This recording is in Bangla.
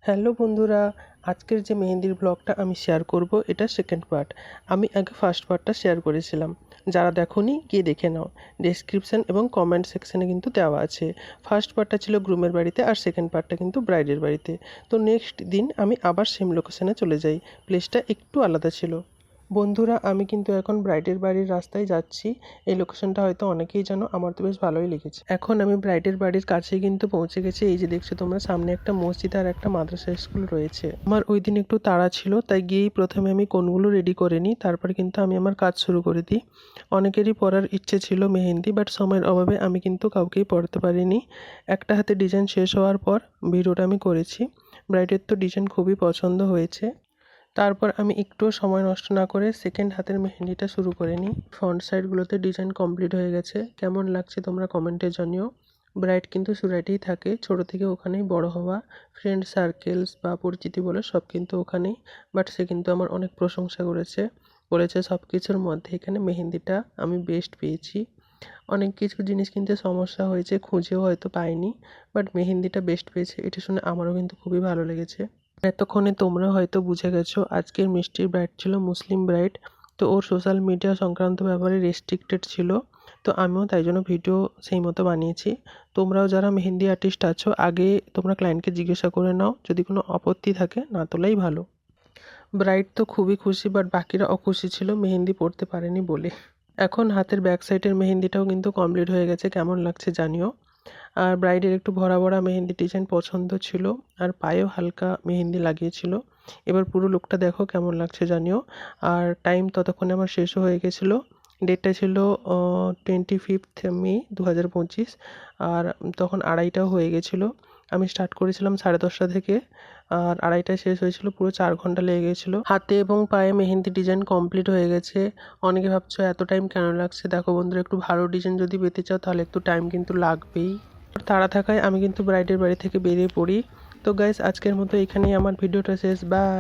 হ্যালো বন্ধুরা, আজকের যে মেহেন্দির ব্লগটা আমি শেয়ার করব এটা সেকেন্ড পার্ট। আমি আগে ফার্স্ট পার্টটা শেয়ার করেছিলাম। যারা দেখোনি গিয়ে দেখে নাও। ডেসক্রিপশন এবং কমেন্ট সেকশনে কিন্তু দেওয়া আছে। ফার্স্ট পার্টটা ছিল গ্রুমের বাড়িতে আর সেকেন্ড পার্টটা কিন্তু ব্রাইডের বাড়িতে। তো নেক্সট দিন আমি আবার সেম লোকেশনে চলে যাই। প্লেসটা একটু আলাদা ছিল। বন্ধুরা, আমি কিন্তু এখন ব্রাইডের বাড়ির রাস্তায় যাচ্ছি। এই লোকেশনটা হয়তো অনেকেই জানো, আমার তো বেশ ভালোই লেগেছে। এখন আমি ব্রাইডের বাড়ির কাছেই কিন্তু পৌঁছে গেছি। এই যে দেখছো তোমরা, সামনে একটা মসজিদ আর একটা মাদ্রাসা স্কুল রয়েছে। আমার ওই দিন একটু তাড়া ছিল, তাই গিয়েই প্রথমে আমি কোনগুলো রেডি করে নিই, তারপর কিন্তু আমি আমার কাজ শুরু করে দিই। অনেকেরই পরার ইচ্ছে ছিল মেহেন্দি, বাট সময়ের অভাবে আমি কিন্তু কাউকেই পরাতে পারিনি। একটা হাতে ডিজাইন শেষ হওয়ার পর ভিডিওটা আমি করেছি। ব্রাইডের তো ডিজাইন খুবই পছন্দ হয়েছে। তারপর আমি একটুও সময় নষ্ট না করে সেকেন্ড হাতের মেহেন্দিটা শুরু করে নিই। ফ্রন্ট সাইডগুলোতে ডিজাইন কমপ্লিট হয়ে গেছে। কেমন লাগছে তোমরা কমেন্টে জানিও। ব্রাইড কিন্তু সুরাটেই থাকে, ছোট থেকে ওখানেই বড় হওয়া। ফ্রেন্ড সার্কেলস বা পরিচিতি বলে সব কিন্তু ওখানেই। বাট সে কিন্তু আমার অনেক প্রশংসা করেছে, বলেছে সব কিছুর মধ্যে এখানে মেহেন্দিটা আমি বেস্ট পেয়েছি। অনেক কিছু জিনিস কিনতে সমস্যা হয়েছে, খুঁজেও হয়তো পাইনি, বাট মেহেন্দিটা বেস্ট পেয়েছে, এটা শুনে আমারও কিন্তু খুবই ভালো লেগেছে। এতক্ষণে তোমরা হয়তো বুঝে গেছো আজকের মিষ্টির ব্রাইড ছিল মুসলিম ব্রাইড। তো ওর সোশ্যাল মিডিয়া সংক্রান্ত ব্যাপারে রেস্ট্রিক্টেড ছিল, তো আমিও তাই জন্য ভিডিও সেই মতো বানিয়েছি। তোমরাও যারা মেহেন্দি আর্টিস্ট আছো, আগে তোমরা ক্লায়েন্টকে জিজ্ঞাসা করে নাও, যদি কোনো আপত্তি থাকে না তোলাই ভালো। ব্রাইড তো খুবই খুশি, বাট বাকিরা অখুশি ছিল মেহেন্দি পড়তে পারেনি বলে। এখন হাতের ব্যাক সাইডের মেহেন্দিটাও কিন্তু কমপ্লিট হয়ে গেছে, কেমন লাগছে জানিও। আর ব্রাইডের একটু ভরা ভরা মেহেন্দি ডিজাইন পছন্দ ছিল, আর পায়েও হালকা মেহেন্দি লাগিয়েছিল। এবার পুরো লুকটা দেখো কেমন লাগছে জানিও। আর টাইম ততক্ষণে আমার শেষও হয়ে গেছিলো। ডেটটা ছিল 25 মে 2025। আর তখন 2:30টাও হয়ে গেছিলো। আমি স্টার্ট করেছিলাম 10:30 থেকে, আর 2:30টায় শেষ হয়েছিল। পুরো 4 ঘন্টা লেগে গেছিলো। হাতে এবং পায়ে মেহেন্দি ডিজাইন কমপ্লিট হয়ে গেছে। অনেকে ভাবছো এত টাইম কেন লাগছে। দেখো বন্ধুরা, একটু ভালো ডিজাইন যদি পেতে চাও তাহলে একটু টাইম কিন্তু লাগবেই। তাড়া থাকায় আমি কিন্তু ব্রাইডের বাড়ি থেকে বেরিয়ে পড়ি। তো গাইস, আজকের মতো এখানেই আমার ভিডিওটা শেষ। বাই।